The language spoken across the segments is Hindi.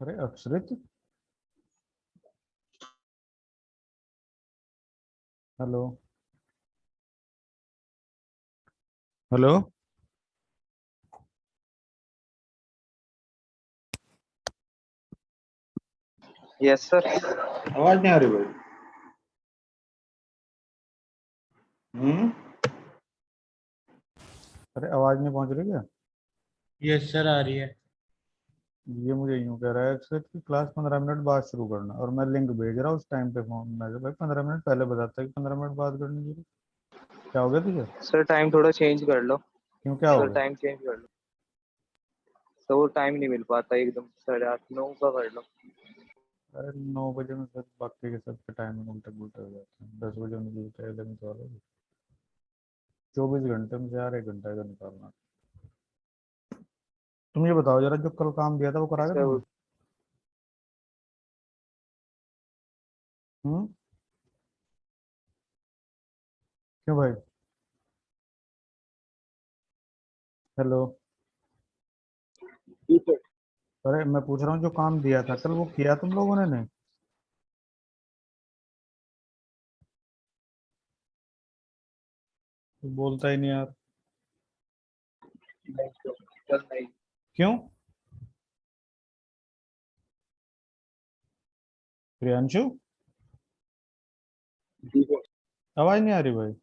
अरे अक्षरित, हेलो। हेलो। Yes sir. आवाज नहीं आ रही भाई। अरे आवाज नहीं पहुंच रही क्या? यस सर आ रही है। ये मुझे यूं कह रहा है अक्षरित की क्लास 15 मिनट बाद शुरू करना, और मैं लिंक भेज रहा हूँ उस टाइम पे फोन में। भाई 15 मिनट पहले बताता है कि 15 मिनट बाद करनी थी। क्या हो गया तुझे? सर टाइम थोड़ा चेंज कर लो। क्यों, क्या हो सर गया? टाइम चेंज कर लो। सर वो टाइम नहीं मिल पाता एकदम, 8:30 9 का कर लो। अरे 9 बजे में सब बाकी के सबके टाइमिंग उल्टे पुल्टे हो जाते हैं। 10 बजे में मिलते हैं, लेकिन तो 24 घंटे में से यार 1 घंटा का निकालना। तुम ये बताओ जरा, जो कल काम दिया था वो करा सर तुमने? हम्म। क्यों भाई? हेलो। अरे मैं पूछ रहा हूँ, जो काम दिया था कल वो किया तुम लोगों ने? नहीं? तो बोलता ही नहीं यार। सर नहीं। क्यों? प्रियांशु, जी सर। आवाज नहीं आ रही भाई। आ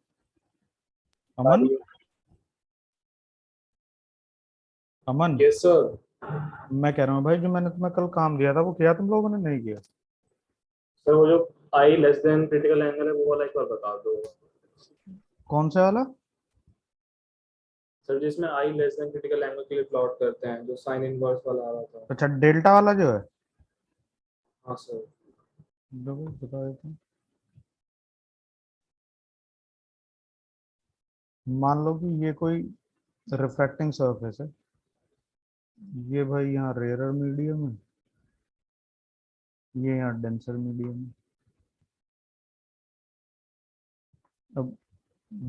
अमन। रही है। अमन, यस सर। मैं कह रहा हूँ भाई, जो मैंने तुम्हें कल काम दिया था वो किया तुम लोगों ने? नहीं किया? सर वो जो आई लेस देन क्रिटिकल एंगल है वो वाला एक बार बता दो। कौन सा वाला? सर जिसमें आई लेस देन क्रिटिकल एंगल के लिए प्लॉट करते हैं, जो साइन इनवर्स वाला आ रहा था। अच्छा, डेल्टा वाला जो है। हाँ सर। देखो बता देता हूँ। मान लो कि ये कोई रिफ्रैक्टिंग सरफेस है। ये भाई यहाँ रेयरर मीडियम है, ये यहाँ डेंसर मीडियम है। अब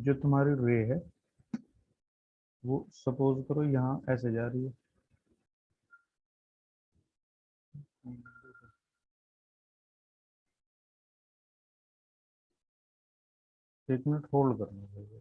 जो तुम्हारी रे है वो सपोज करो यहाँ ऐसे जा रही है। एक मिनट होल्ड करना चाहिए।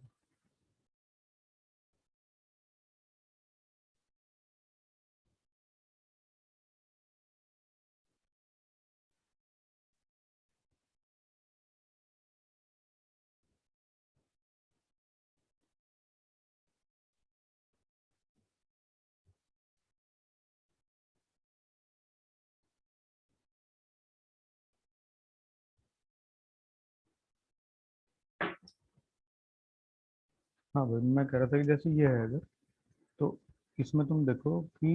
हाँ भाई, मैं कह रहा था कि जैसे ये है अगर, तो इसमें तुम देखो कि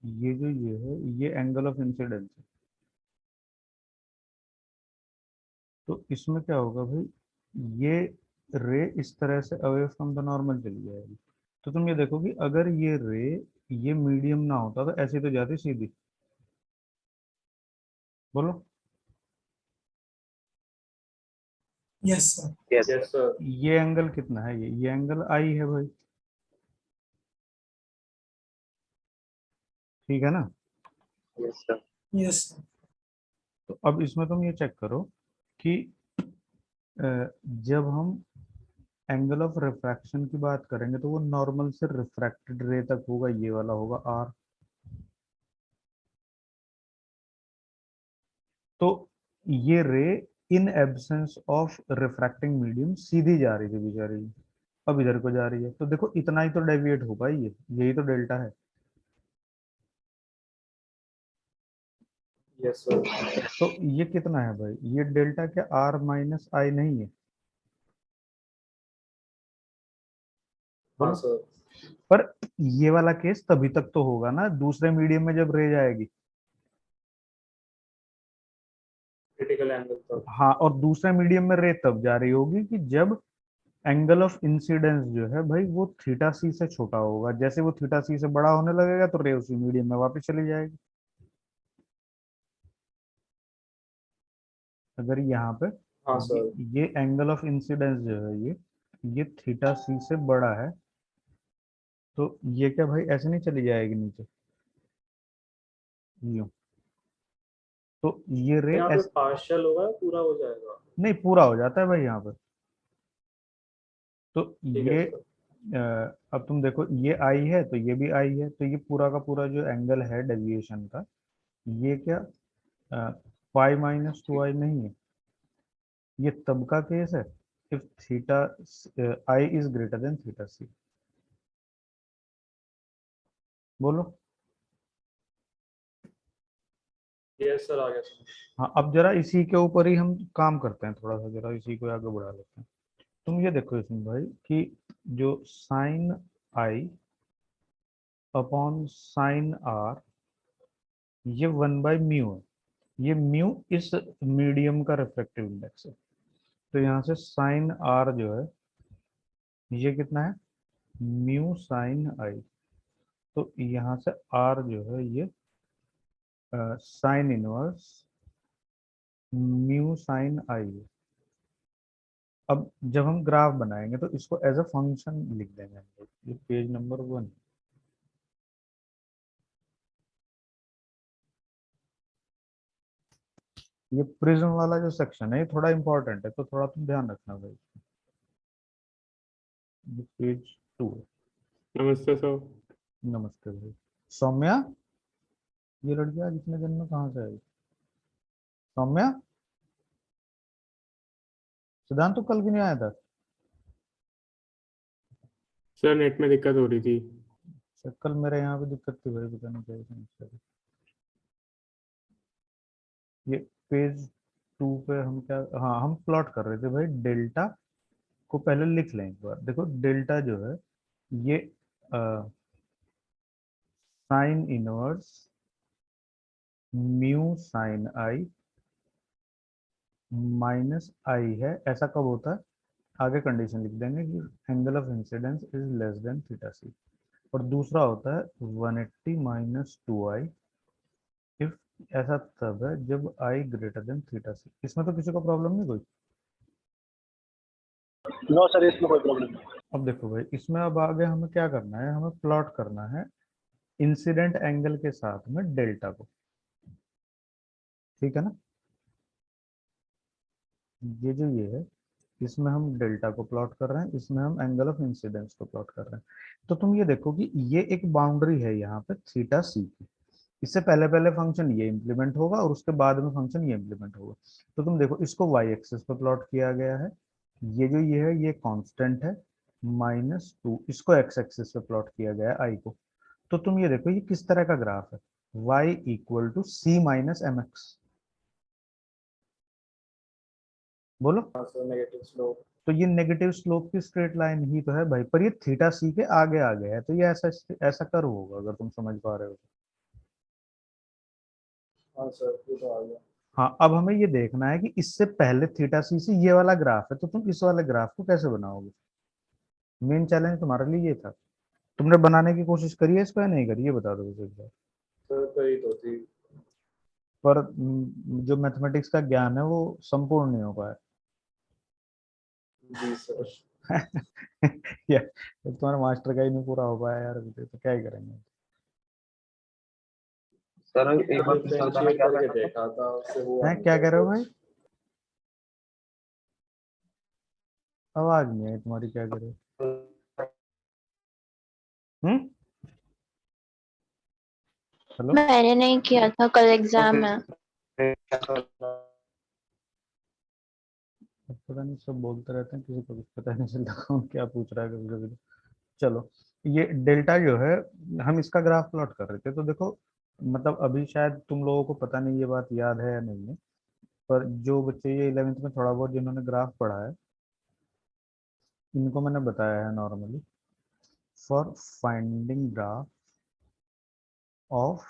ये जो ये है, ये एंगल ऑफ इंसिडेंस है। तो इसमें क्या होगा भाई, ये रे इस तरह से अवे फ्रॉम द नॉर्मल चली जाएगी। तो तुम ये देखो कि अगर ये रे, ये मीडियम ना होता तो ऐसे तो जाती सीधी। बोलो। Yes sir. Yes sir. ये एंगल कितना है? ये एंगल आई है भाई। ठीक है ना? Yes sir. Yes sir. तो अब इसमें तुम ये चेक करो कि अ, जब हम एंगल ऑफ रिफ्रैक्शन की बात करेंगे तो वो नॉर्मल से रिफ्रैक्टेड रे तक होगा, ये वाला होगा आर। तो ये ray in absence of refracting medium सीधी जा रही थी बेचारी, अब इधर को जा रही है। तो देखो इतना ही तो डेविएट हो पाई है, यही तो डेल्टा है। Yes sir. तो ये कितना है भाई? ये डेल्टा क्या आर माइनस आई नहीं है? हाँ बोलो। सर। पर ये वाला केस तभी तक तो होगा ना दूसरे मीडियम में जब रे जाएगी। क्रिटिकल एंगल तक। हाँ, और दूसरे मीडियम में रे तब जा रही होगी कि जब एंगल ऑफ इंसिडेंस जो है भाई वो थीटा सी से छोटा होगा। जैसे वो थीटा सी से बड़ा होने लगेगा तो रे उसी मीडियम में वापस चली जाएगी। अगर यहाँ पे हाँ ये, सर। ये एंगल ऑफ इंसिडेंस जो है ये थीटा सी से बड़ा है, तो ये क्या भाई ऐसे नहीं चली जाएगी नीचे, यूं। तो ये रे यहाँ पे ऐसे पार्शियल होगा, पूरा हो जाएगा। नहीं, पूरा हो जाता है भाई यहाँ पर। तो ठीक है ये सर। अब तुम देखो, ये आई है तो ये भी आई है, तो ये पूरा का पूरा जो एंगल है डेविएशन का, ये क्या पाई माइनस टू आई नहीं है। ये तब का केस है if theta I is greater than theta C. बोलो। यस सर, आ गया सर। हाँ, अब जरा इसी के ऊपर ही हम काम करते हैं, थोड़ा सा जरा इसी को आगे बढ़ा लेते हैं। तुम ये देखो इसमें भाई कि जो sine i upon sine r, ये 1/μ है। ये म्यू इस मीडियम का रिफ्लेक्टिव इंडेक्स है। तो यहाँ से साइन आर जो है ये कितना है, म्यू साइन आई। तो यहाँ से आर जो है ये साइन इनवर्स म्यू साइन आई है। अब जब हम ग्राफ बनाएंगे तो इसको एज अ फंक्शन लिख देंगे हम लोग। ये पेज नंबर 1। ये प्रिज्म वाला जो सेक्शन है ये थोड़ा इंपॉर्टेंट है, तो थोड़ा तुम ध्यान रखना भाई। ये पेज 2 है। नमस्ते सर। नमस्ते भाई। सौम्या, ये लड़की आज इतने दिन में कहाँ से आई? सौम्या, सिद्धांत तो कल भी नहीं आया था। सर नेट में दिक्कत हो रही थी। कल मेरे यहाँ पे दिक्कत थी भाई, पता नहीं क्या समस्या थी। ये पेज 2 पे हम क्या, हाँ हम प्लॉट कर रहे थे भाई। डेल्टा को पहले लिख लें एक बार। देखो डेल्टा जो है ये साइन इनवर्स म्यू साइन आई माइनस आई है। ऐसा कब होता है, आगे कंडीशन लिख देंगे कि angle of incidence is less than theta C. और दूसरा होता है 180 माइनस 2i इफ, ऐसा तब है जब i ग्रेटर देन थीटा सी। इसमें तो किसी को प्रॉब्लम नहीं कोई? नो सर, इसमें कोई प्रॉब्लम नहीं। अब देखो भाई, इसमें अब आगे हमें क्या करना है, हमें प्लॉट करना है इंसिडेंट एंगल के साथ में डेल्टा को। ठीक है ना? ये जो ये है, इसमें हम डेल्टा को प्लॉट कर रहे हैं, इसमें हम एंगल ऑफ इंसिडेंस को प्लॉट कर रहे हैं। तो तुम ये देखो कि ये एक बाउंड्री है यहाँ पे थीटा सी की। इससे पहले पहले फंक्शन ये इंप्लीमेंट होगा और उसके बाद में फंक्शन ये इंप्लीमेंट होगा। तो तुम देखो, इसको वाई एक्सिस पे प्लॉट किया गया है। ये जो ये है ये कांस्टेंट है -2। इसको एक्स एक्सिस पे प्लॉट किया गया है आई को। तो तुम ये देखो ये किस तरह का ग्राफ है, y equal to c minus m x. बोलो। हाँ सर, नेगेटिव स्लोप। तो ये नेगेटिव स्लोप की स्ट्रेट लाइन ही तो है भाई, पर ये थीटा सी के आगे आ गया है। तो ये ऐसा ऐसा कर्व होगा, अगर तुम समझ पा रहे हो। हाँ सर, ये तो आ गया। हाँ, अब हमें ये देखना है कि इससे पहले थीटा सी से ये वाला ग्राफ है, तो तुम इस वाले ग्राफ को कैसे बनाओगे। मेन चैलेंज तुम्हारे लिए ये था। तुमने बनाने की कोशिश करी है इसको या नहीं करी, ये बता दो मुझे एक बार। सर करी तो थी। पर जो मैथमेटिक्स का ज्ञान है वो संपूर्ण नहीं हो पाया। जी सर। यार, तुम्हारा मास्टर का ही नहीं पूरा हो पाया यार अभी तक, तो क्या ही करेंगे। सर एक बार फिर सर बताना डिफरेंशिएट क्या करके करना था? देखा था, उससे वो हैं, क्या कह रहे हो भाई? आवाज नहीं आई तुम्हारी, क्या कह रहे हो? हेलो। मैंने नहीं किया था, कल एग्जाम है। पता नहीं, सब बोलते रहते हैं, किसी को कुछ पता नहीं चलता कौन क्या पूछ रहा है कभी कभी। चलो, ये डेल्टा जो है, हम इसका ग्राफ प्लॉट कर रहे थे। तो देखो, मतलब अभी शायद तुम लोगों को पता नहीं ये बात याद है या नहीं है, पर जो बच्चे ये 11th में थोड़ा बहुत जिन्होंने ग्राफ पढ़ा है, इनको मैंने बताया है normally for finding graph of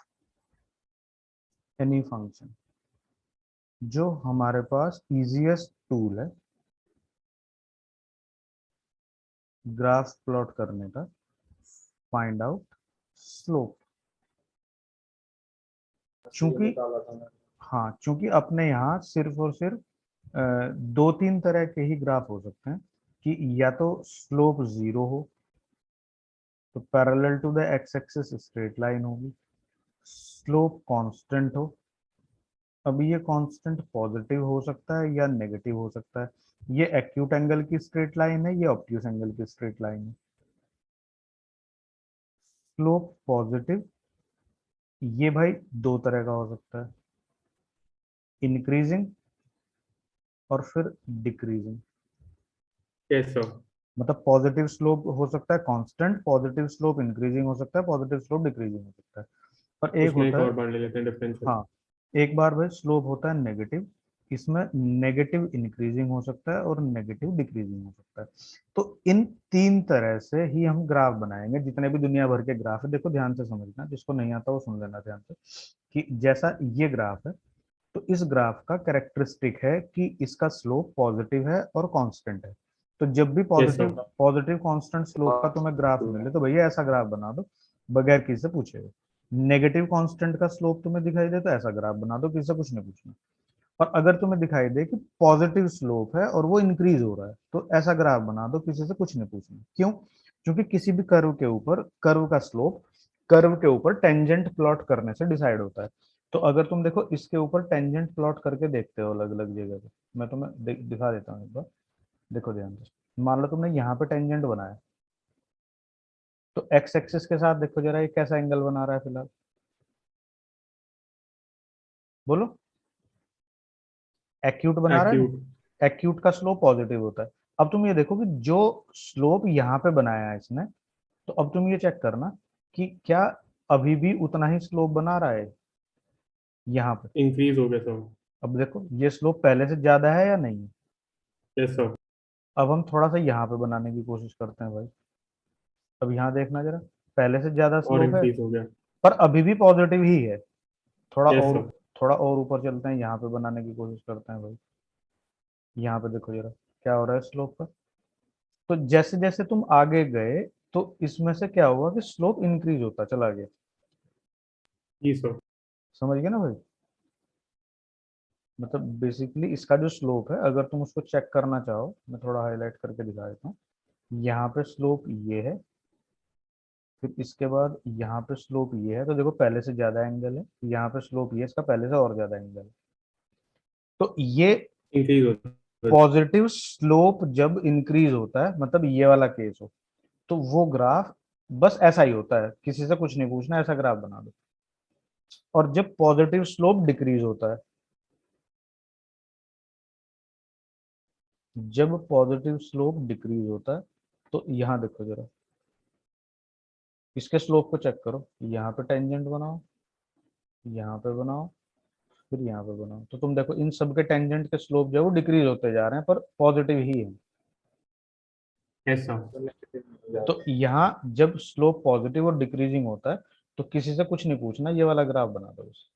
any function, जो हमारे पास इजीएस्ट टूल है ग्राफ प्लॉट करने का, फाइंड आउट स्लोप। चूंकि निकाला था मैंने। हाँ, चूंकि अपने यहाँ सिर्फ और सिर्फ 2-3 तरह के ही ग्राफ हो सकते हैं, कि या तो स्लोप 0 हो, तो parallel to the x axis straight line होगी, स्लोप कांस्टेंट हो। अब ये कांस्टेंट पॉजिटिव हो सकता है या नेगेटिव हो सकता है। ये एक्यूट एंगल की स्ट्रेट लाइन है, ये ऑब्ट्यूस एंगल की स्ट्रेट लाइन है। स्लोप पॉजिटिव, ये भाई दो तरह का हो सकता है, इंक्रीजिंग और फिर डिक्रीजिंग। Yes sir. मतलब पॉजिटिव स्लोप हो सकता है कांस्टेंट, पॉजिटिव स्लोप इंक्रीजिंग हो सकता है, पॉजिटिव स्लोप डिक्रीजिंग हो सकता है। पर एक उसमें एक होता और है, बार ले लेते हैं डिफरेंशियल। हाँ एक बार भाई स्लोप होता है नेगेटिव, इसमें नेगेटिव इंक्रीजिंग हो सकता है और नेगेटिव डिक्रीजिंग हो सकता है। तो इन तीन तरह से ही हम ग्राफ बनाएंगे, जितने भी दुनिया भर के ग्राफ है। देखो ध्यान से समझना, जिसको नहीं आता वो सुन लेना ध्यान से, कि जैसा ये ग्राफ है, तो इस ग्राफ का कैरेक्टरिस्टिक है कि इसका स्लोप पॉजिटिव है और कांस्टेंट है। तो जब भी yes positive sir. Positive constant slope का तुम्हें ग्राफ मिले, तो भैया ऐसा ग्राफ बना दो, बगैर किसी से पूछे हुए। नेगेटिव कांस्टेंट का स्लोप तुम्हें दिखाई दे तो ऐसा ग्राफ बना दो, किसी से कुछ नहीं पूछना। और अगर तुम्हें दिखाई दे कि पॉजिटिव स्लोप है और वो इंक्रीज हो रहा है, तो ऐसा ग्राफ बना दो, किसी से कुछ नहीं पूछना। क्यों? क्योंकि किसी भी कर्व के ऊपर कर्व का स्लोप कर्व के ऊपर टेंजेंट प्लॉट करने से डिसाइड होता है। तो अगर तुम देखो इसके ऊपर टेंजेंट प्लॉट करके देखते हो अलग अलग जगह पे, मैं तुम्हें दिखा देता हूँ एक बार, देखो ध्यान से। मान लो तुमने यहाँ पे टेंजेंट बनाया, तो एक्स एक्सिस के साथ देखो जरा ये कैसा एंगल बना रहा है फिलहाल, बोलो। एक्यूट बना रहा है एक्यूट। ना, एक्यूट का स्लोप पॉजिटिव होता है। अब तुम ये देखो कि जो स्लोप यहाँ पे बनाया है इसने, तो अब तुम ये चेक करना कि क्या अभी भी उतना ही स्लोप बना रहा है यहाँ पे। इंक्रीज हो गया सर। अब देखो ये स्लोप पहले से ज्यादा है या नहीं है। Yes sir. अब हम थोड़ा सा यहाँ पे बनाने की कोशिश करते हैं भाई। अब यहाँ देखना जरा, पहले से ज्यादा और स्लोप है, इंक्रीज हो गया। पर अभी भी पॉजिटिव ही है। थोड़ा यस और, सर। थोड़ा और ऊपर चलते हैं, यहाँ पे बनाने की कोशिश करते हैं भाई। यहाँ पे देखो जरा क्या हो रहा है स्लोप का। तो जैसे जैसे तुम आगे गए, तो इसमें से क्या हुआ कि स्लोप इंक्रीज होता चला गया। जी सर। समझ गए ना भाई? मतलब बेसिकली इसका जो स्लोप है, अगर तुम उसको चेक करना चाहो, मैं थोड़ा हाईलाइट करके दिखा देता हूँ। यहाँ पे स्लोप ये है, फिर इसके बाद यहाँ पे स्लोप ये है, तो देखो पहले से ज्यादा एंगल है। यहाँ पे स्लोप ये है, इसका पहले से और ज्यादा एंगल है। तो ये इंक्रीज होता है। पॉजिटिव स्लोप जब इंक्रीज होता है, मतलब ये वाला केस हो, तो वो ग्राफ बस ऐसा ही होता है, किसी से कुछ नहीं पूछना, ऐसा ग्राफ बना दो। और जब पॉजिटिव स्लोप डिक्रीज होता है, जब पॉजिटिव स्लोप डिक्रीज होता है, तो यहाँ देखो जरा, इसके स्लोप को चेक करो। यहाँ पे टेंजेंट बनाओ, यहाँ पे बनाओ, फिर यहाँ पे बनाओ, तो तुम देखो इन सब के टेंजेंट के स्लोप जो है वो डिक्रीज होते जा रहे हैं, पर पॉजिटिव ही है। Yes sir. तो नेगेटिव हो जाता तो यहाँ जब स्लोप पॉजिटिव और डिक्रीजिंग होता है, तो किसी से कुछ नहीं पूछना, ये वाला ग्राफ बना दो बस।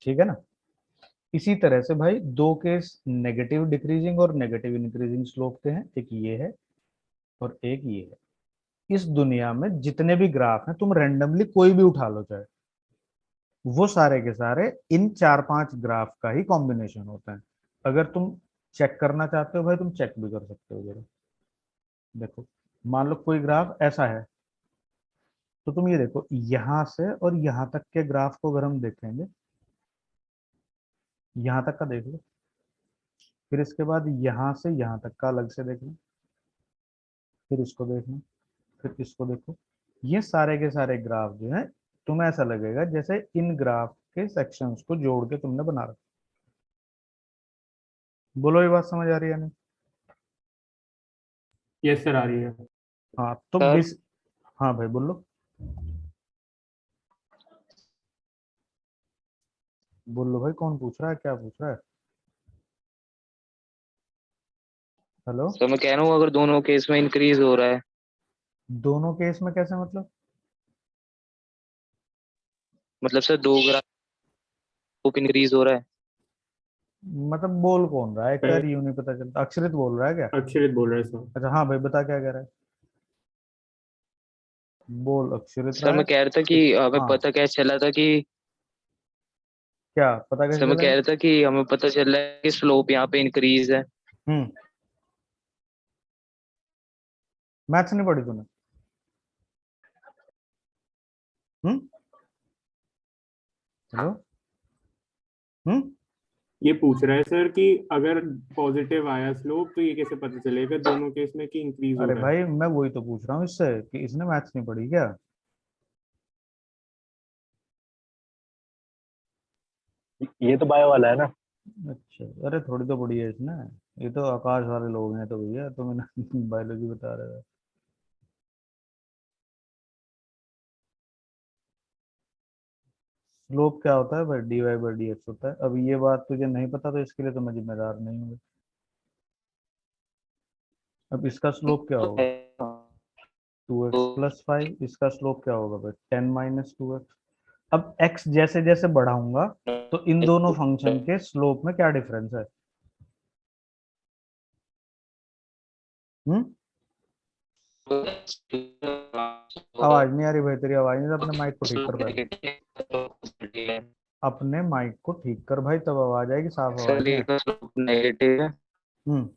ठीक है ना? इसी तरह से भाई दो केस नेगेटिव डिक्रीजिंग और नेगेटिव इंक्रीजिंग स्लोप के हैं, एक ये है और एक ये है। इस दुनिया में जितने भी ग्राफ हैं, तुम रैंडमली कोई भी उठा लो चाहे, वो सारे के सारे इन चार पांच ग्राफ का ही कॉम्बिनेशन होता है। अगर तुम चेक करना चाहते हो भाई, तुम चेक भी कर सकते हो जरा। देखो मान लो कोई ग्राफ ऐसा है, तो तुम ये देखो यहां से और यहां तक के ग्राफ को अगर हम देखेंगे, यहां तक का देख लो, फिर इसके बाद यहां से यहां तक का अलग से देख लो, फिर इसको देखना, फिर इसको देखो। ये सारे के सारे ग्राफ जो है, तुम्हें ऐसा लगेगा जैसे इन ग्राफ के सेक्शंस को जोड़ के तुमने बना रखा। बोलो ये बात समझ आ रही है नहीं? यस सर आ रही है। हाँ तो सर बेस, हाँ भाई बोलो, बोलो भाई, कौन पूछ रहा है, क्या पूछ रहा है? हेलो? सर मैं कह रहा हूँ अगर दोनों केस में इंक्रीज हो रहा है, दोनों केस में कैसे मतलब? मतलब सर दो ग्राफ इंक्रीज हो रहा है। मतलब बोल कौन रहा है, एक तो यार पहले यूं नहीं पता चलता। अक्षरित बोल रहा है क्या? अक्षरित बोल रहे हैं सर। अच्छा हाँ भाई बता, क्या कह रहा है? बोल, अक्षरित सर रहा है। मैं कह रहा था कि हमें हाँ, पता कैसे चला था कि क्या पता कैसे सर मैं चलेगा? कह रहा था कि हमें पता चल रहा है कि स्लोप यहाँ पे इंक्रीज है। हम्म मैथ्स नहीं पढ़ी तूने? हेलो? ये पूछ रहा है सर कि अगर पॉजिटिव आया स्लोप तो ये कैसे पता चलेगा दोनों केस में कि इंक्रीज हो अरे रहा है? भाई मैं वही तो पूछ रहा हूँ इससे कि इसने मैथ्स नहीं पढ़ी क्या? ये तो बायो वाला है ना। अच्छा, अरे थोड़ी तो पढ़ी है इसने। ये तो आकाश वाले लोग हैं तो भैया, तो मैंने बायोलॉजी बता रहे हो। स्लोप क्या होता है भाई? dy बाई डी एक्स होता है। अब ये बात तुझे नहीं पता तो इसके लिए तो मैं जिम्मेदार नहीं हूँ। अब इसका स्लोप क्या होगा? 2x plus 5। इसका स्लोप क्या होगा भाई? 10 माइनस 2x। अब x जैसे जैसे बढ़ाऊंगा तो इन दोनों फंक्शन के स्लोप में क्या डिफरेंस है? हम्म? आवाज नहीं आ रही भाई, तेरी आवाज नहीं। अपने माइक को ठीक कर पहले। अपने माइक को ठीक कर भाई, तब आवाज आएगी, साफ आवाज नहीं है। नेगेटिव है, हम्म।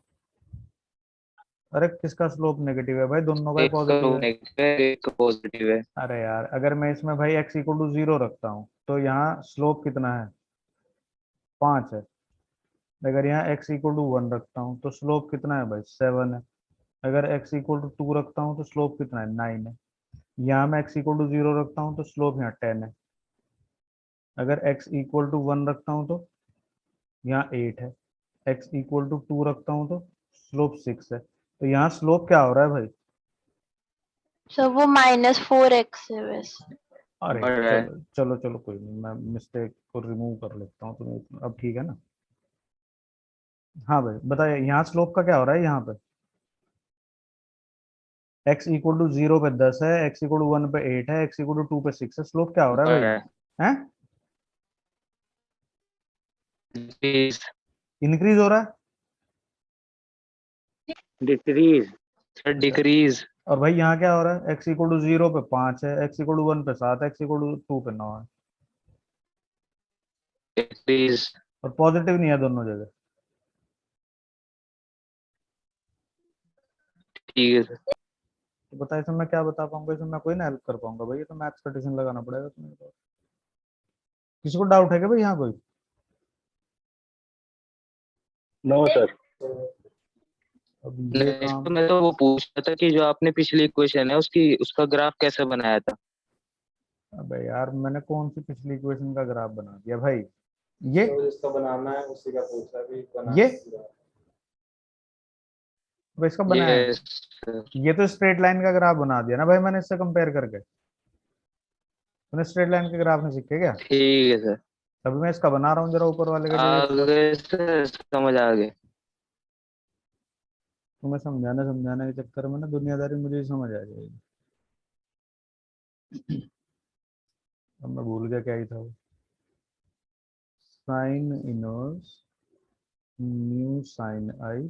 अरे किसका स्लोप नेगेटिव है भाई? दोनों का ही एक का पॉजिटिव है। नेगेटिव है, एक पॉजिटिव है। अरे यार, अगर मैं इसमें भाई x इक्वल टू 0 रखता हूँ तो यहाँ स्लोप कितना है? 5 है। अगर यहाँ x इक्वल टू 1 रखता हूँ तो स्लोप कितना है भाई? 7 है। अगर x इक्वल टू 2 रखता हूँ तो स्लोप कितना है? 9 है। यहाँ मैं x इक्वल टू 0 रखता हूँ तो स्लोप यहाँ 10 है। अगर x इक्वल टू 1 रखता हूँ तो यहाँ 8 है। x इक्वल टू 2 रखता हूँ तो स्लोप 6 है। तो यहाँ स्लोप क्या हो रहा है भाई? सर वो -4x है बस। अरे बढ़ रहा है। चलो चलो चलो, कोई नहीं, मैं मिस्टेक को रिमूव कर लेता हूँ। तो अब ठीक है ना? हाँ भाई बताइए, यहाँ स्लोप का क्या हो रहा है? यहाँ पे x इक्वल टू 0 पे 10 है, x इक्वल टू 1 पे 8 है, x इक्वल टू 2 पे 6 है। स्लोप क्या हो रहा है बढ़ भाई? रहा है। हैं? डिक्रीज, इंक्रीज हो रहा है? डिक्रीज सर, अच्छा, डिक्रीज, और भाई यहाँ क्या हो रहा है? x इक्वल टू 0 पे 5 है, x इक्वल टू 1 पे 7 है, x इक्वल टू 2 पे 9 है। डिक्रीज। और पॉजिटिव नहीं है दोनों जगह। ठीक है सर। तो बता, इसमें मैं क्या बता पाऊंगा? इसमें मैं कोई ना हेल्प कर पाऊंगा भाई। ये तो मैथ्स का ट्यूशन लगाना पड़ेगा तुम्हें तो। किसी को डाउट है क्या भाई यहाँ कोई? No sir. अब ये नहीं, काम। तो मैं तो वो पूछ रहा था कि जो आपने पिछली इक्वेशन है उसकी उसका ग्राफ कैसे बनाया था। अबे यार, मैंने कौन सी पिछली इक्वेशन का ग्राफ बना दिया भाई? ये तो जिसका बनाना है उसी का पूछ रहा है, अभी बनाना ये है पूरा। अब इसका बनाया है? ये सर, ये तो स्ट्रेट लाइन का ग्राफ बना दिया ना भाई मैंने इससे कंपेयर करके। तूने स्ट्रेट लाइन के ग्राफ में सीखे क्या? ठीक है सर। अभी मैं इसका बना रहा हूँ, जरा ऊपर वाले का जो ये आ गए सर, समझ आ गए। तुम्हें समझाने समझाने के चक्कर में ना दुनियादारी मुझे ही समझ आ जाएगी। अब मैं भूल गया क्या ही था वो। साइन इनवर्स म्यू साइन आई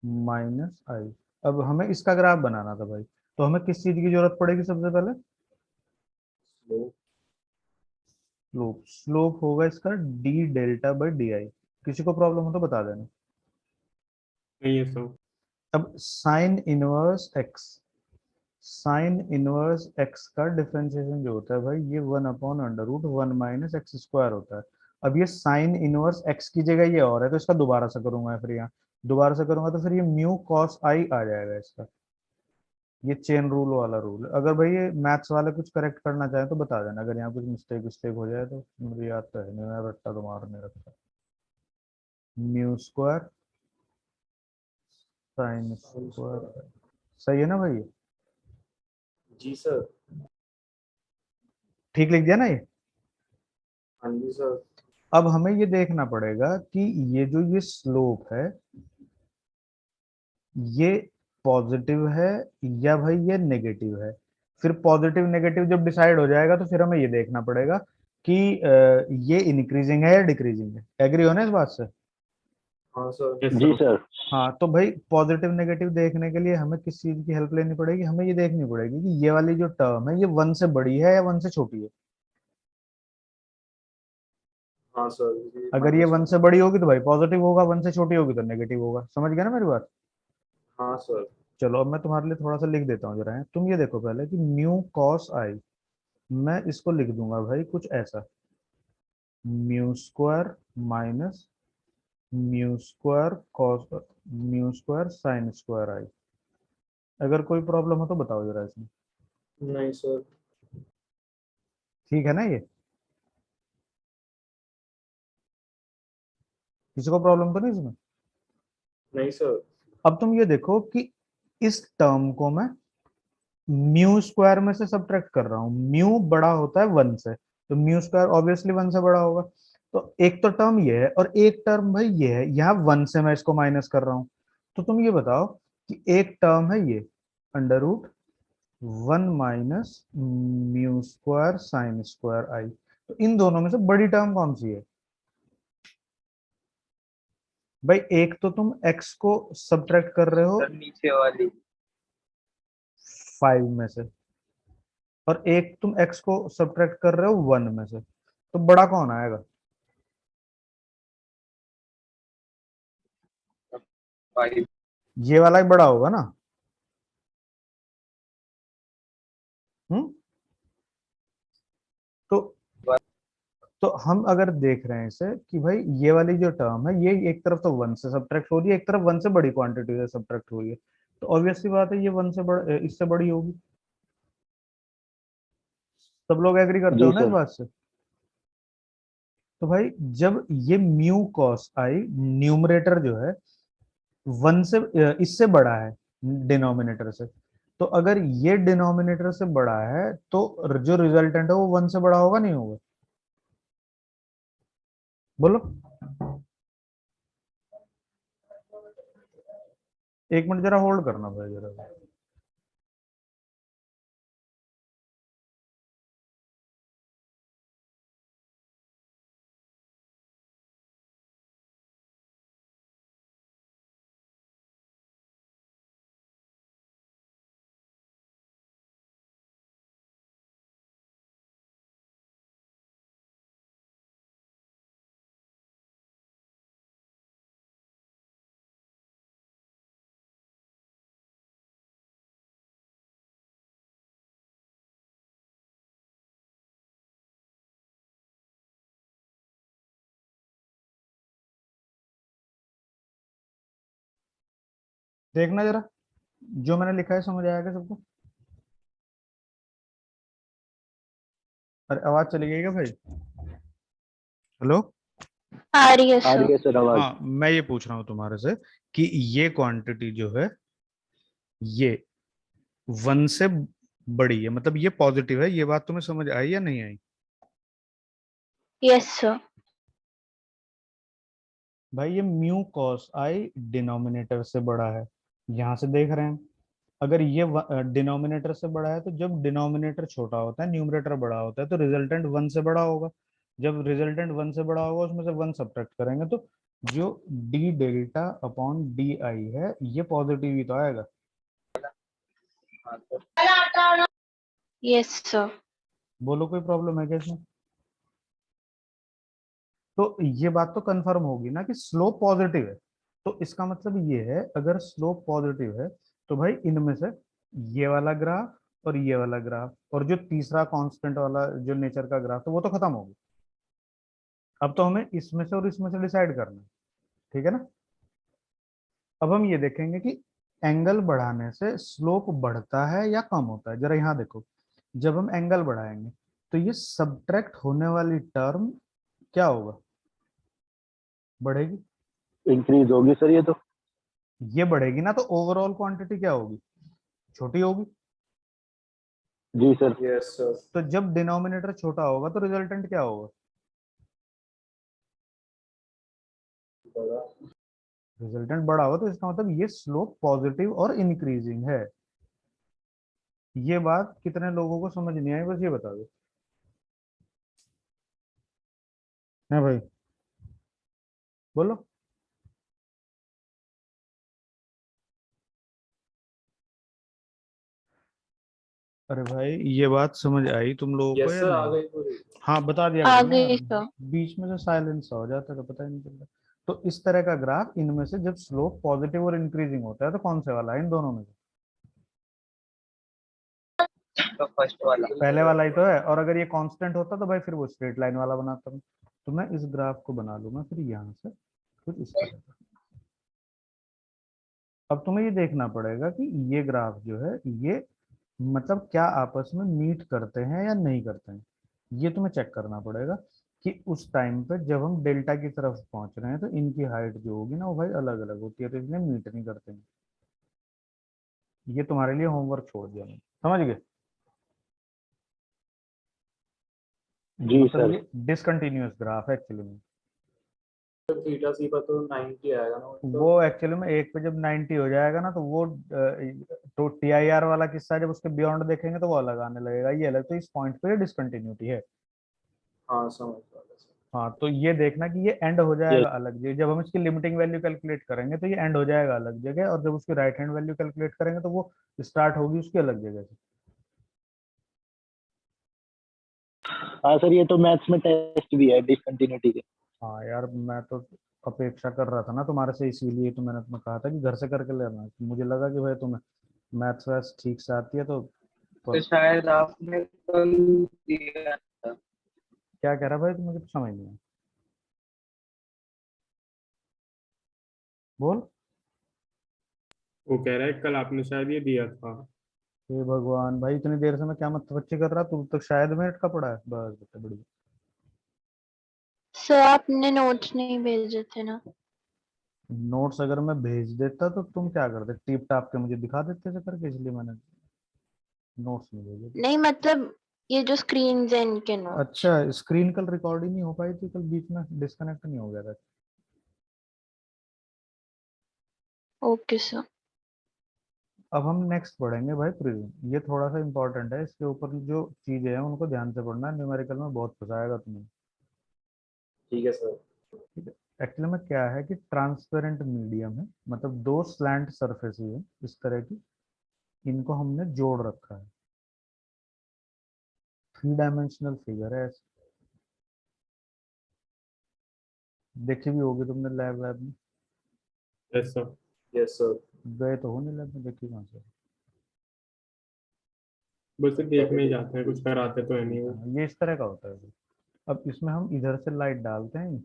माइनस आई। अब हमें इसका ग्राफ बनाना था भाई, तो हमें किस चीज की जरूरत पड़ेगी सबसे पहले? स्लोप। स्लोप। स्लोप होगा इसका D delta by D I. किसी को प्रॉब्लम हो तो बता देना। नहीं है सर। अब sine inverse x, sine inverse x का डिफरेंशिएशन जो होता है भाई, ये 1/√1 - x² होता है। अब ये साइन इनवर्स एक्स की जगह ये और है, तो इसका दोबारा से करूंगा मैं। फिर यहाँ दोबारा से करूंगा तो फिर ये म्यू कॉस आई आ जाएगा इसका। ये चेन रूल वाला रूल है। अगर भाई ये मैथ्स वाले कुछ करेक्ट करना चाहे तो बता देना। अगर यहाँ कुछ मिस्टेक विस्टेक हो जाए तो मुझे याद तो है नहीं, मैं रट्टा तो मार नहीं रखता। म्यू स्क्वायर साइन स्क्वायर, सही है ना भाई? जी सर। ठीक लिख दिया ना ये? हाँ जी सर। अब हमें ये देखना पड़ेगा कि ये जो ये स्लोप है ये पॉजिटिव है या भाई ये नेगेटिव है। फिर पॉजिटिव नेगेटिव जब डिसाइड हो जाएगा तो फिर हमें ये देखना पड़ेगा कि ये इंक्रीजिंग है या डिक्रीजिंग है। एग्री हो ना इस बात से? हाँ सर। यस जी सर। सर। हाँ, तो भाई पॉजिटिव नेगेटिव देखने के लिए हमें किस चीज की हेल्प लेनी पड़ेगी? हमें ये देखनी पड़ेगी कि ये वाली जो टर्म है ये 1 से बड़ी है या 1 से छोटी है। हाँ सर। अगर ये 1 से बड़ी होगी तो भाई पॉजिटिव होगा, 1 से छोटी होगी तो नेगेटिव होगा। समझ गया ना मेरी बात? हाँ सर। चलो अब मैं तुम्हारे लिए थोड़ा सा लिख देता हूँ जरा है। तुम ये देखो पहले कि म्यू कॉस आई, मैं इसको लिख दूंगा भाई कुछ ऐसा, mu square minus mu square cos mu square sine square I. अगर कोई प्रॉब्लम हो तो बताओ जरा इसमें। नहीं सर। ठीक है ना, ये किसी को प्रॉब्लम तो नहीं इसमें? नहीं सर। अब तुम ये देखो कि इस टर्म को मैं म्यू स्क्वायर में से सब्ट्रैक्ट कर रहा हूँ। म्यू बड़ा होता है 1 से, तो म्यू स्क्वायर ऑब्वियसली 1 से बड़ा होगा। तो एक तो टर्म ये है और एक टर्म भाई ये है, यहाँ 1 से मैं इसको माइनस कर रहा हूँ। तो तुम ये बताओ कि एक टर्म है ये under root 1 minus mu square sine square I, तो इन दोनों में से बड़ी टर्म कौन सी है? भाई एक तो तुम x को सब्ट्रैक्ट कर रहे हो सर नीचे वाली। 5 में से, और एक तुम x को सब्ट्रैक्ट कर रहे हो 1 में से, तो बड़ा कौन आएगा? 5। ये वाला ही बड़ा होगा ना। हम्म। तो तो हम अगर देख रहे हैं इसे कि भाई ये वाली जो टर्म है ये एक तरफ तो 1 से सब्ट्रैक्ट हो रही है, एक तरफ 1 से बड़ी क्वांटिटी से सब्ट्रैक्ट हो रही है, तो ऑब्वियसली बात है ये 1 से इससे बड़ी होगी। सब लोग एग्री करते हो जी ना इस सर। बात से? तो भाई जब ये म्यू कॉस आई न्यूमरेटर जो है 1 से इससे बड़ा है डिनोमिनेटर से, तो अगर ये डिनोमिनेटर से बड़ा है तो जो रिजल्टेंट है वो 1 से बड़ा होगा नहीं होगा? बोलो। एक मिनट जरा होल्ड करना भाई जरा। देखना जरा, जो मैंने लिखा है समझ आया क्या सबको? अरे आवाज चली गई क्या भाई? हेलो। आ रही है आ सर। रही है सर आवाज। हाँ मैं ये पूछ रहा हूँ तुम्हारे से कि ये क्वांटिटी जो है ये 1 से बड़ी है, मतलब ये पॉजिटिव है, ये बात तुम्हें समझ आई या नहीं आई? Yes sir. भाई ये म्यू कॉस आई डिनोमिनेटर से बड़ा है, यहाँ से देख रहे हैं। अगर ये डिनोमिनेटर से बड़ा है तो जब डिनोमिनेटर छोटा होता है न्यूमरेटर बड़ा होता है, तो रिजल्टेंट 1 से बड़ा होगा। जब रिजल्टेंट 1 से बड़ा होगा उसमें से 1 सब्ट्रैक्ट करेंगे तो जो D delta upon D I है ये पॉजिटिव ही तो आएगा। हाँ सर। Yes sir. बोलो कोई प्रॉब्लम है क्या इसमें? तो ये बात तो कंफर्म होगी ना कि स्लोप पॉजिटिव है। तो इसका मतलब ये है अगर स्लोप पॉजिटिव है तो भाई इनमें से ये वाला ग्राफ और ये वाला ग्राफ और जो तीसरा कांस्टेंट वाला जो नेचर का ग्राफ है वो तो खत्म होगी। अब तो हमें इसमें से और इसमें से डिसाइड करना है, ठीक है ना? अब हम ये देखेंगे कि एंगल बढ़ाने से स्लोप बढ़ता है या कम होता है। जरा यहाँ देखो, जब हम एंगल बढ़ाएंगे तो ये सब्ट्रैक्ट होने वाली टर्म क्या होगा? बढ़ेगी। इंक्रीज होगी सर ये तो। ये बढ़ेगी ना, तो ओवरऑल क्वांटिटी क्या होगी? छोटी होगी। जी सर। Yes sir. तो जब डिनोमिनेटर छोटा होगा तो रिजल्टेंट क्या होगा? बड़ा। रिजल्टेंट बड़ा होगा, तो इसका मतलब ये स्लोप पॉजिटिव और इंक्रीजिंग है। ये बात कितने लोगों को समझ नहीं आई बस ये बता दो। है भाई? बोलो। अरे भाई ये बात समझ आई तुम लोगों को यस या सर आ नहीं? गई पूरी। हाँ बता दिया आ करो ना यार, गई सर। बीच में से साइलेंस हो जाता है तो पता ही नहीं चलता। तो इस तरह का ग्राफ इनमें से जब स्लोप पॉजिटिव और इंक्रीजिंग होता है तो कौन से वाला है इन दोनों में से? तो फर्स्ट वाला। पहले वाला ही तो है, और अगर ये कांस्टेंट होता तो भाई फिर वो स्ट्रेट लाइन वाला बनाता मैं। तो मैं इस ग्राफ को बना लूंगा फिर यहाँ से फिर इस तरह का। अब तुम्हें ये देखना पड़ेगा कि ये ग्राफ जो है ये मतलब क्या आपस में मीट करते हैं या नहीं करते हैं, ये तुम्हें चेक करना पड़ेगा कि उस टाइम पे जब हम डेल्टा की तरफ पहुंच रहे हैं तो इनकी हाइट जो होगी ना वो भाई अलग अलग होती है, तो इसलिए मीट नहीं करते हैं। ये तुम्हारे लिए होमवर्क छोड़ दिया मैंने, समझ गए? जी मतलब सर। ये डिसकंटिन्यूअस ग्राफ है एक्चुअली में। थीटा सी पर तो 90 आएगा ना तो वो एक्चुअली में एक पे जब 90 हो जाएगा ना तो वो तो TIR वाला किस्सा जब उसके बियॉन्ड देखेंगे तो वो अलग आने लगेगा, ये अलग। तो इस पॉइंट पे डिसकंटिन्यूटी है। हाँ समझ गया सर। हाँ तो ये देखना कि ये एंड हो यस। जाएगा अलग जगह, जब हम इसकी लिमिटिंग वैल्यू कैलकुलेट करेंगे तो ये एंड हो जाएगा अलग जगह, और जब उसकी राइट हैंड वैल्यू कैलकुलेट करेंगे तो वो स्टार्ट होगी उसकी अलग जगह से। हाँ सर, ये तो मैथ्स में टेस्ट भी है डिसकंटिन्यूटी के। हाँ यार मैं तो अपेक्षा कर रहा था ना तुम्हारे से, इसीलिए तो मैंने तुम्हें कहा था कि घर से करके लेना। मुझे लगा कि भाई तुम्हें मैथ्स वैथ्स ठीक से आती है तो तो शायद आपने कल दिया था। क्या कह रहा भाई, तो मुझे तो समझ नहीं आया, बोल। वो कह रहा है कल आपने शायद ये दिया था। हे भगवान भाई, इतनी देर से मैं क्या मत बच्चे कर रहा, तू तक शायद मिनट का पड़ा है, बस बेटा बढ़िया। सर आपने नोट्स नहीं भेजे थे ना? नोट्स अगर मैं भेज देता तो तुम क्या करते, टिप टाप के मुझे दिखा देते थे करके, इसलिए मैंने नोट्स नहीं भेजे थे। नहीं मतलब ये जो स्क्रीन है इनके नोट्स। अच्छा, स्क्रीन कल रिकॉर्ड ही नहीं हो पाई थी, कल बीच में डिस्कनेक्ट नहीं हो गया था। Okay sir. अब हम नेक्स्ट पढ़ेंगे भाई प्रिज्म। ये थोड़ा सा इंपॉर्टेंट है, इसके ऊपर जो चीजें हैं उनको ध्यान से पढ़ना, न्यूमेरिकल में बहुत फंसाएगा तुम्हें। ठीक है सर। ठीक है। एक्चुअली में क्या है कि ट्रांसपेरेंट मीडियम है, मतलब दो स्लैंट सरफेस है इस तरह की, इनको हमने जोड़ रखा है। 3 डायमेंशनल फिगर है ऐसे। देखी भी होगी तुमने लैब वैब में, यस सर। Yes sir. गए तो हो नहीं लैब में, देखी कहाँ से? बस देखने ही जाते हैं, कुछ कराते तो है नहीं वो। हाँ, ये इस तरह का होता है। अब इसमें हम इधर से लाइट डालते हैं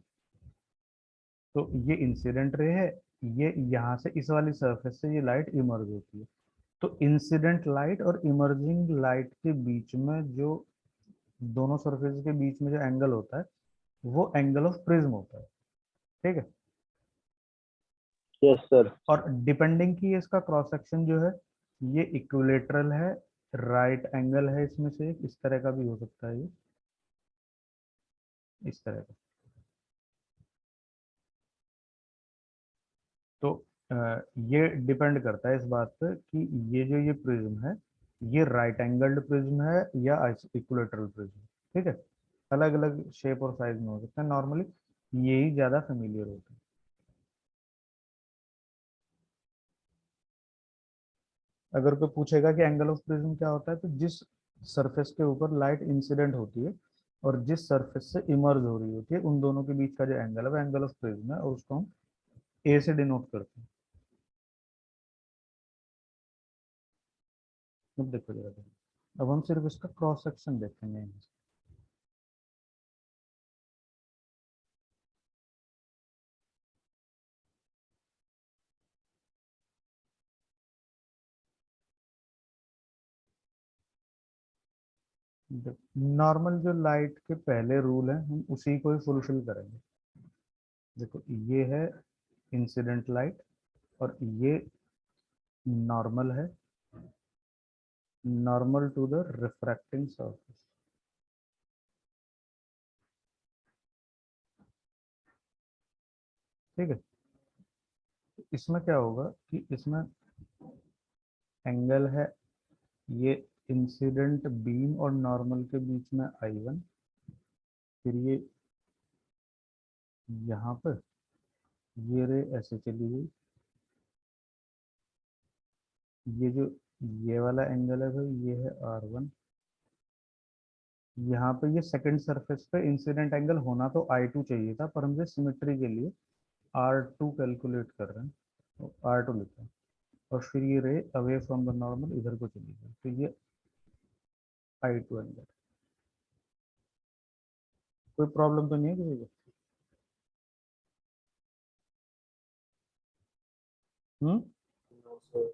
तो ये इंसिडेंट रे है, ये यहाँ से इस वाली सरफेस से ये लाइट इमर्ज होती है। तो इंसिडेंट लाइट और इमर्जिंग लाइट के बीच में जो दोनों सरफेस के बीच में जो एंगल होता है वो एंगल ऑफ प्रिज्म होता है। ठीक है। Yes sir. और डिपेंडिंग की इसका क्रॉस सेक्शन जो है ये इक्विलेटरल है, राइट एंगल है इसमें से एक, इस तरह का भी हो सकता है ये, इस तरह का। तो ये डिपेंड करता है इस बात पे कि ये जो ये प्रिज्म है ये राइट एंगल्ड प्रिज्म है या इक्विलेटरल प्रिज्म। ठीक है। अलग अलग शेप और साइज में हो सकते हैं, नॉर्मली यही ज्यादा फेमिलियर होता है। अगर कोई पूछेगा कि एंगल ऑफ प्रिज्म क्या होता है, तो जिस सरफेस के ऊपर लाइट इंसिडेंट होती है और जिस सरफेस से इमर्ज हो रही होती है उन दोनों के बीच का जो एंगल है वो एंगल ऑफ प्रिज्म है, और उसको हम ए से डिनोट करते हैं। अब देखो जरा, अब हम सिर्फ इसका क्रॉस सेक्शन देखेंगे यहाँ से। नॉर्मल जो लाइट के पहले रूल है हम उसी को ही फुलफिल करेंगे। देखो ये है इंसिडेंट लाइट और ये नॉर्मल है, normal to the refracting surface. ठीक है। इसमें क्या होगा कि इसमें एंगल है ये इंसिडेंट बीम और नॉर्मल के बीच में I1, फिर ये यहाँ पर ये रे ऐसे चली गई, ये जो ये वाला एंगल है भाई ये है R1। यहाँ पे ये सेकंड सरफेस पे इंसिडेंट एंगल होना तो I2 चाहिए था, पर हमसे सिमेट्री के लिए R2 कैलकुलेट कर रहे हैं तो R2 लिखा है, और फिर ये रे अवे फ्रॉम द नॉर्मल इधर को चली गई, तो ये I2 एंगल। कोई प्रॉब्लम तो नहीं है किसी को? हम्म। No, sir.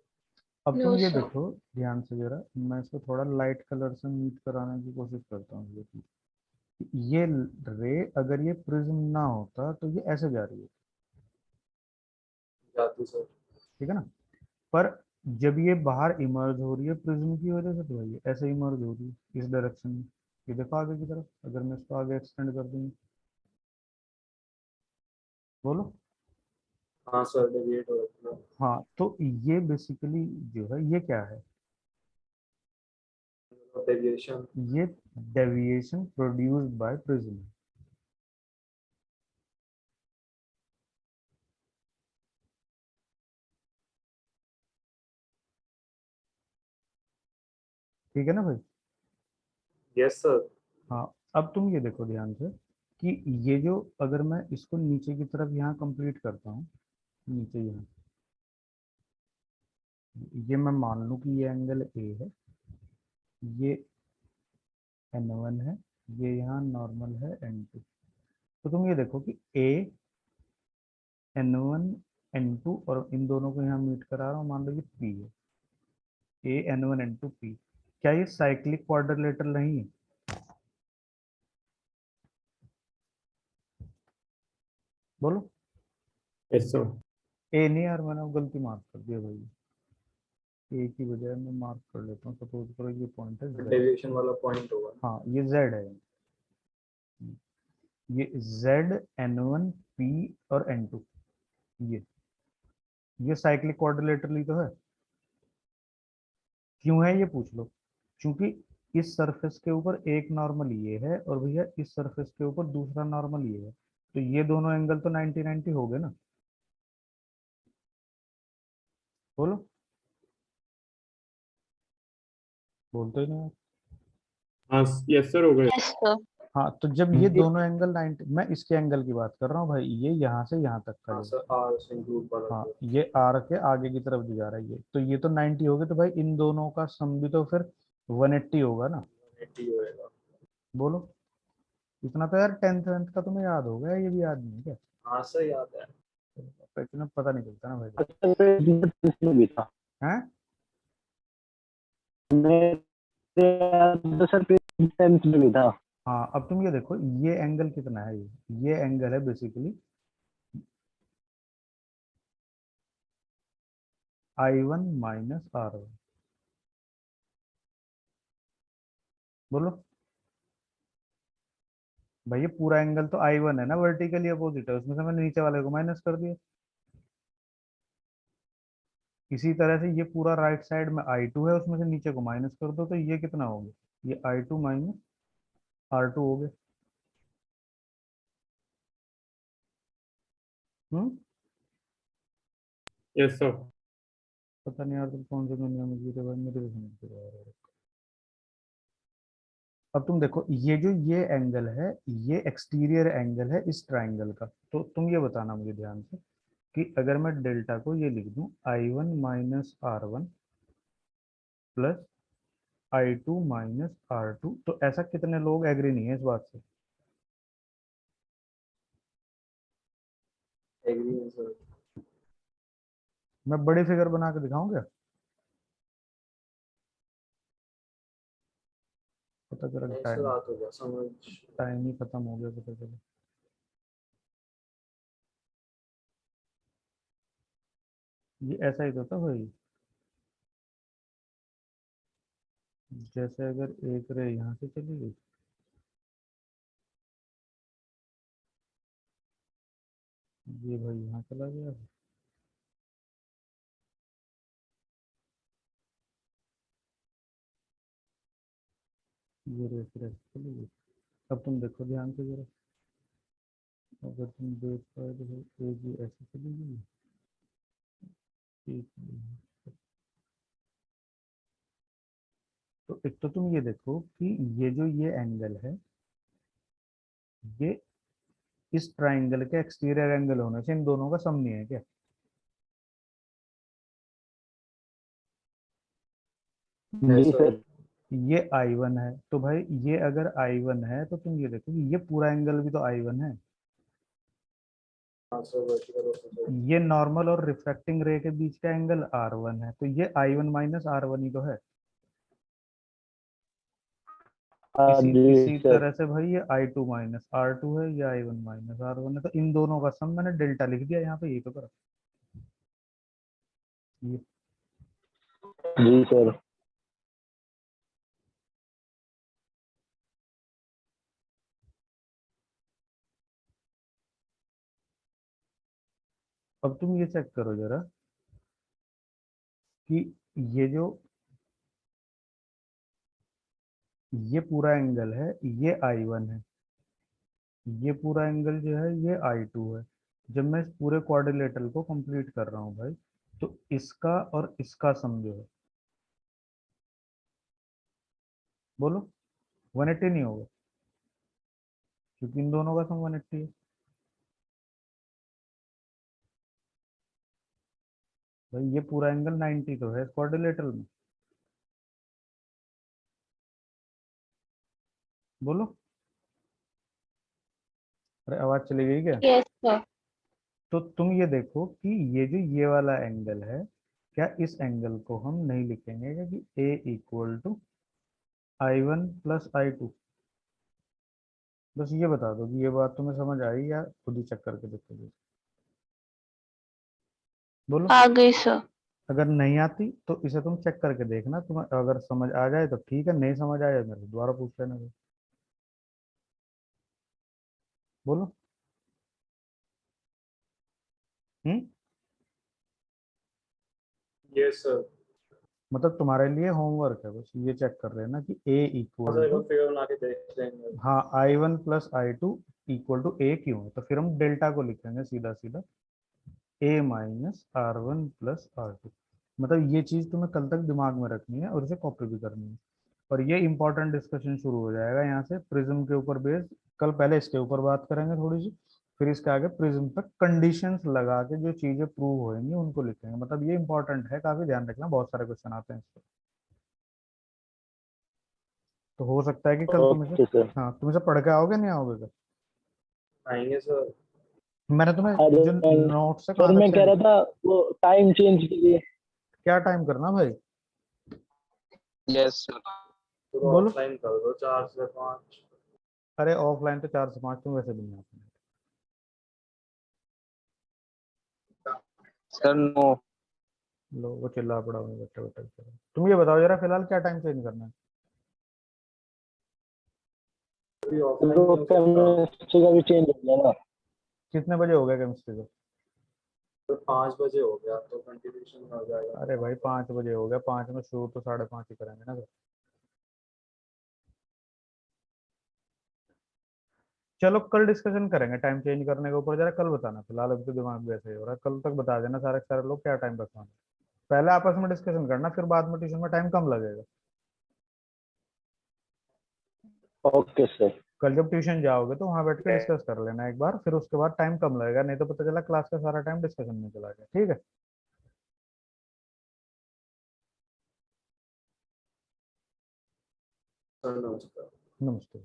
अब No, तुम ये sir. देखो ध्यान से जरा, मैं इसको थोड़ा लाइट कलर से मीट कराने की कोशिश करता हूँ। ये रे अगर ये प्रिज्म ना होता तो ये ऐसे जा रही है, जाती सर। ठीक है ना। पर जब ये बाहर इमर्ज हो रही है प्रिज्म की वजह से, तो भाई ये ऐसे इमर्ज हो रही है इस डायरेक्शन में। ये देखो आगे की तरफ, अगर मैं इसको आगे एक्सटेंड कर दूँ, बोलो। हाँ सर, डेविएट हो रहा है। हाँ, तो ये बेसिकली जो है ये क्या है? डेविएशन। ये डेविएशन प्रोड्यूस्ड बाय प्रिज्म। ठीक है ना भाई? Yes sir. हाँ, अब तुम ये देखो ध्यान से कि ये जो, अगर मैं इसको नीचे की तरफ यहाँ कंप्लीट करता हूँ, नीचे यहाँ, ये मैं मान लूँ कि ये एंगल ए है, ये N1 है, ये यहाँ नॉर्मल है N2। तो तुम ये देखो कि ए N1 N2 और इन दोनों को यहाँ मीट करा रहा हूँ, मान लो ये P है, ए N1 N2 P। क्या ये साइक्लिक क्वाड्रिलेटरल नहीं है? बोलो। Yes sir. ए नहीं यार, मैंने वो गलती मार्क कर दिया भाई, ए की बजाय मैं मार्क कर लेता हूँ। सपोज करो ये पॉइंट है Z। डेविएशन वाला पॉइंट होगा। हाँ, ये Z है, ये Z N1 P और N2, ये साइक्लिक क्वाड्रिलेटरली तो है। क्यों है ये पूछ लो। क्योंकि इस सरफेस के ऊपर एक नॉर्मल ये है और भैया इस सरफेस के ऊपर दूसरा नॉर्मल ये है, तो ये दोनों एंगल तो 90-90 हो गए ना। बोलो, बोलते ही नहीं आप। हाँ यस सर, हो गए। Yes, sir. हाँ, तो जब ये दोनों एंगल 90, मैं इसके एंगल की बात कर रहा हूँ भाई, ये यहाँ से यहाँ तक का हाँ जो, सर, आर से इंक्लूड वाला। हाँ ये आर के आगे की तरफ जो जा रहा है, ये तो, ये तो 90 हो गए, तो भाई इन दोनों का सम भी तो फिर 180 होगा ना। 80 होएगा। बोलो, इतना तो यार 10th 10th का तुम्हें याद होगा, ये भी याद नहीं है क्या? हाँ सर, याद है। तो इतना पता नहीं चलता ना भाई। अच्छा सर, इसमें भी था हैं? मेरे याद सर, 10th में भी था। हाँ, अब तुम ये देखो ये एंगल कितना है, ये एंगल है बेसिकली I1 माइनस R1। बोलो भाई, ये पूरा एंगल तो I1 है ना, वर्टिकली अपोजिट है, उसमें से मैंने नीचे वाले को माइनस कर दिया। इसी तरह से ये पूरा राइट साइड में I2 है, उसमें से नीचे को माइनस कर दो, तो ये कितना हो गया? ये I2 माइनस R2 हो गया। Yes sir. पता नहीं यार तुम कौन से दुनिया में जी रहे हो भाई, मेरे को समझ नहीं आ रहा है। अब तुम देखो ये एंगल है, ये एक्सटीरियर एंगल है इस ट्राइंगल का। तो तुम ये बताना मुझे ध्यान से कि अगर मैं डेल्टा को ये लिख दूं I1 minus R1 plus I2 minus R2, तो ऐसा कितने लोग एग्री नहीं है इस बात से? एग्री है सर। मैं बड़ी फिगर बना के दिखाऊं क्या? पता चला नहीं सर, टाइम, आ तो गया समझ। टाइम ही खत्म हो गया, पता चला। ये ऐसा ही तो था भाई, जैसे अगर एक रे यहाँ से चली गई, ये भाई यहाँ चला गया, ये रे फिर ऐसे चली गई। अब तुम देखो ध्यान से जरा, अगर तुम देख पाए तो भाई एक ये ऐसे चली गई, एक ये यहाँ। तो एक तो तुम ये देखो कि ये एंगल है, ये इस ट्राइंगल के एक्सटीरियर एंगल होने से इन दोनों का सम नहीं है क्या? जी सर। ये I1 है, तो भाई ये अगर I1 है तो तुम ये देखो कि ये पूरा एंगल भी तो I1 है। हाँ सर वर्टिकल सर। ये नॉर्मल और रिफ्रैक्टिंग रे के बीच का एंगल R1 है, तो ये I1 माइनस R1 ही तो है। हाँ इसी जी इसी सर। तरह से भाई ये I2 माइनस R2 है, ये I1 माइनस R1 है, तो इन दोनों का सम मैंने डेल्टा लिख दिया यहाँ पे, यही तो करा ये। जी सर। अब तुम ये चेक करो जरा कि ये जो ये पूरा एंगल है ये I1 है, ये पूरा एंगल जो है ये I2 है। जब मैं इस पूरे क्वाड्रिलेटरल को कंप्लीट कर रहा हूँ भाई, तो इसका और इसका सम जो है, बोलो 180 नहीं होगा, क्योंकि इन दोनों का सम 180 है। भाई ये पूरा एंगल 90 तो है क्वाड्रिलेटरल में, बोलो। अरे आवाज चली गई क्या? Yes sir. तो तुम ये देखो कि ये जो ये वाला एंगल है, क्या इस एंगल को हम नहीं लिखेंगे क्या कि A equal to I1 plus I2? बस ये बता दो कि ये बात तुम्हें समझ आई या खुद ही चेक करके देखोगे, बोलो। आ गई सर। अगर नहीं आती तो इसे तुम चेक करके देखना, तुम्हें अगर समझ आ जाए तो ठीक है, नहीं समझ आए मेरे से दोबारा पूछ लेना फिर। बोलो। हम्म। Yes sir. मतलब तुम्हारे लिए होमवर्क है, बस ये चेक कर लेना कि A हाँ इक्वल सर एक टू, बार फिगर बना के देख लेंगे। हाँ I1 plus I2 equal to A क्यों है, तो फिर हम डेल्टा को लिखेंगे सीधा सीधा A minus R1 plus R2। मतलब ये चीज तुम्हें कल तक दिमाग में रखनी है और इसे कॉपी भी करनी है। और ये इंपॉर्टेंट डिस्कशन शुरू हो जाएगा यहाँ से प्रिज्म के ऊपर बेस। कल पहले इसके ऊपर बात करेंगे थोड़ी सी, फिर इसके आगे प्रिज्म पर कंडीशंस लगा के जो चीजें प्रूव होंगी उनको लिखेंगे। मतलब ये इंपॉर्टेंट है, काफी ध्यान रखना, बहुत सारे क्वेश्चन आते हैं इस पर। तो हो सकता है कि कल तुम इसे, ओके सर। हाँ तुम इसे पढ़ के आओगे, नहीं आओगे कल? आएंगे सर। मैंने तुम्हें अरे जो नोट्स है सर कहाँ तक मैं कह सेंड, रहा था वो टाइम चेंज के लिए। क्या टाइम करना भाई? Yes sir. तो बोलो। ऑफलाइन कर दो 4 से 5। अरे ऑफलाइन तो 4 से 5 तुम वैसे भी नहीं आते। Sir no. लो वो चिल्ला पड़ा हुआ है, बैठे बैठे बेचारा। तुम ये बताओ जरा फिलहाल क्या टाइम चेंज करना है? अभी ऑफलाइन तो नहीं हो सकता। केमिस्ट्री का भी चेंज हो गया ना। कितने बजे हो गया केमिस्ट्री का? तो 5 बजे हो गया तो कंटिन्यूशन हो जाएगा अरे फिर भाई आपका। 5 बजे हो गया, 5 में शुरू तो 5:30 ही करेंगे ना फिर। चलो कल डिस्कशन करेंगे टाइम चेंज करने के ऊपर, जरा कल बताना, फिलहाल अभी तो दिमाग भी ऐसे ही हो रहा है। कल तक बता देना सारे के सारे लोग क्या टाइम रखवाना है। पहले आपस में डिस्कशन करना, फिर बाद में ट्यूशन में टाइम कम लगेगा। Okay sir. कल जब ट्यूशन जाओगे तो वहां बैठ के डिस्कस कर लेना एक बार, फिर उसके बाद टाइम कम लगेगा, नहीं तो पता चला क्लास का सारा टाइम डिस्कशन में चला गया। ठीक है। सर नमस्कार। नमस्ते।